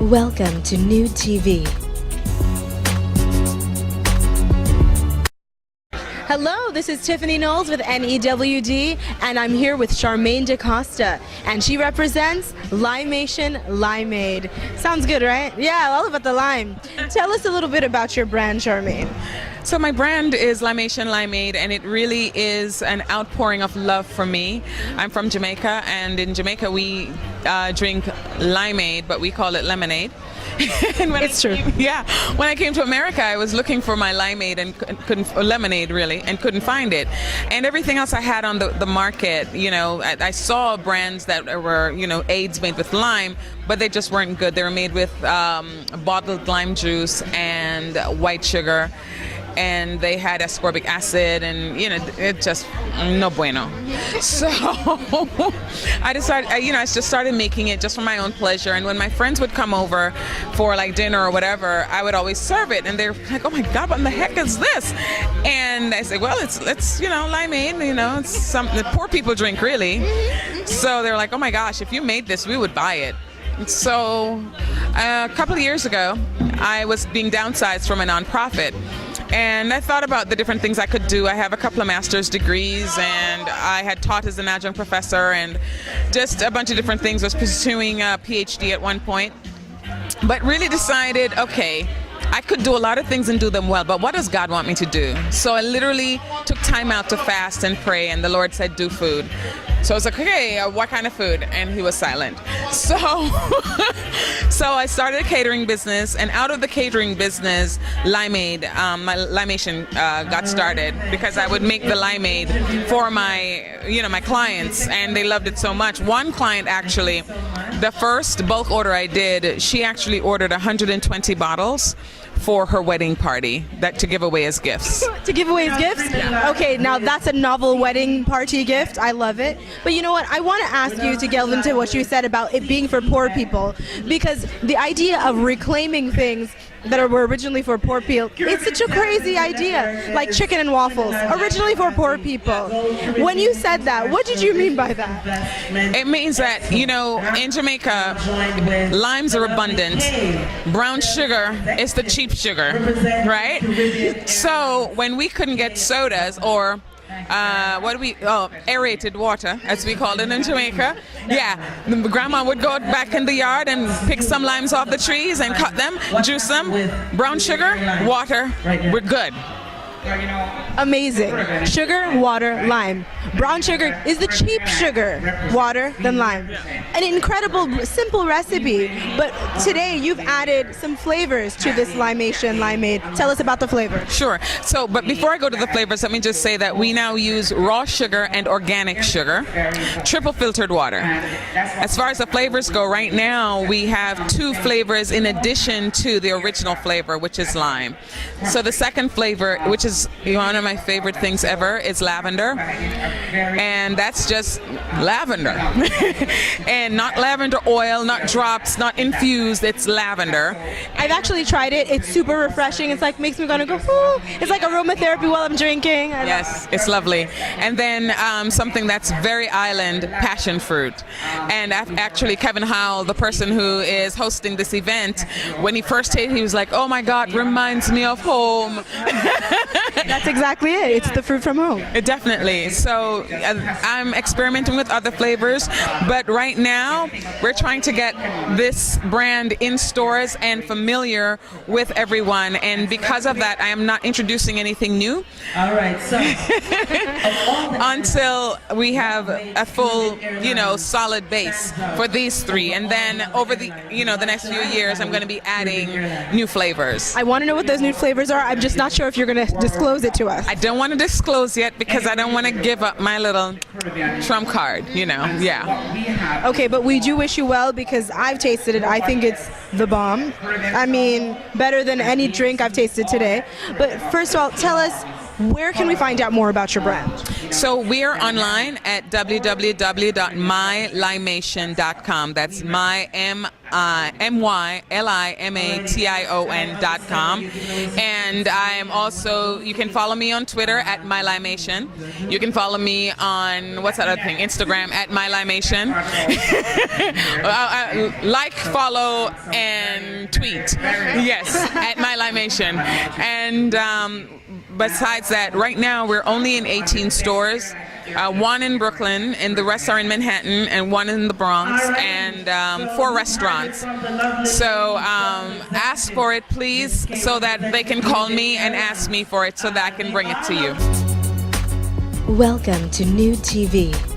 Welcome to NEWDtv. Hello, this is Tiffany Knowles with NEWD, and I'm here with Charmaine DaCosta, and she represents Limation Limeade. Sounds good, right? Yeah, all about the lime. Tell us a little bit about your brand, Charmaine. So my brand is Limation Limeade, and it really is an outpouring of love for me. I'm from Jamaica, and in Jamaica we drink limeade, but we call it lemonade. And It's true. Yeah, when I came to America, I was looking for my limeade and couldn't, or lemonade really, and couldn't find it. And everything else I had on the market, you know, I saw brands that were, you know, aids made with lime, but they just weren't good. They were made with bottled lime juice and white sugar, and they had ascorbic acid, and you know, it just no bueno. So I decided, I just started making it just for my own pleasure. And when my friends would come over for like dinner or whatever, I would always serve it, and they're like, "Oh my God, what in the heck is this?" And I said, "Well, it's you know, limeade. You know, it's something that poor people drink, really." So they're like, "Oh my gosh, if you made this, we would buy it." So a couple of years ago, I was being downsized from a nonprofit. And I thought about the different things I could do. I have a couple of master's degrees, and I had taught as an adjunct professor, and just a bunch of different things. Was pursuing a PhD at one point, but really decided, okay, I could do a lot of things and do them well, but what does God want me to do? So I literally took time out to fast and pray, and the Lord said, do food. So I was like, okay, what kind of food? And he was silent. So, so I started a catering business, and out of the catering business, limeade, my limation got started, because I would make the limeade for my, my clients, and they loved it so much. One client actually, the first bulk order I did, she actually ordered 120 bottles for her wedding party to give away as gifts. To give away as gifts? Okay, now that's a novel wedding party gift. I love it. But you know what? I want to ask you to delve into what you said about it being for poor people, because the idea of reclaiming things that were originally for poor people, it's such a crazy idea. Like chicken and waffles, originally for poor people. When you said that, what did you mean by that? It means that, in Jamaica, limes are abundant. Brown sugar is the cheap sugar, right? So when we couldn't get sodas or aerated water, as we call it in Jamaica. Yeah, grandma would go back in the yard and pick some limes off the trees and cut them, juice them, brown sugar, water, we're good. Amazing. Sugar, water, lime. Brown sugar is the cheap sugar, water, then lime. An incredible, simple recipe, but today you've added some flavors to this Limation Limeade. Tell us about the flavor. Sure. So, but before I go to the flavors, let me just say that we now use raw sugar and organic sugar, triple filtered water. As far as the flavors go, right now we have 2 flavors in addition to the original flavor, which is lime. So the second flavor, which is one of my favorite things ever, is lavender, and that's just lavender. And not lavender oil, not drops, not infused, it's lavender. I've actually tried it. It's super refreshing. It's like makes me gonna go, ooh. It's like aromatherapy while I'm drinking. Yes, it's lovely. And then something that's very island, passion fruit. And actually Kevin Howell, the person who is hosting this event, when he first tasted it, he was like, oh my God, reminds me of home. That's exactly it. It's the fruit from home. Definitely. So I'm experimenting with other flavors, but right now we're trying to get this brand in stores and familiar with everyone. And because of that, I am not introducing anything new. All right. So until we have a full, solid base for these 3, and then over the, the next few years, I'm going to be adding new flavors. I want to know what those new flavors are. I'm just not sure if you're going to disclose it to us. I don't want to disclose yet because I don't want to give up my little trump card, yeah. Okay, but we do wish you well, because I've tasted it. I think it's the bomb. I mean, better than any drink I've tasted today. But first of all, tell us, Where can we find out more about your brand? So we're online at www.mylimation.com. That's MYLIMATION.com. And I am also, you can follow me on Twitter at mylimation. You can follow me on, what's that other thing, Instagram at mylimation. Like, follow, and tweet. Yes, at mylimation. And besides that, right now we're only in 18 stores. One in Brooklyn, and the rest are in Manhattan, and one in the Bronx, and 4 restaurants. So ask for it, please, so that they can call me and ask me for it so that I can bring it to you. Welcome to NEWDtv.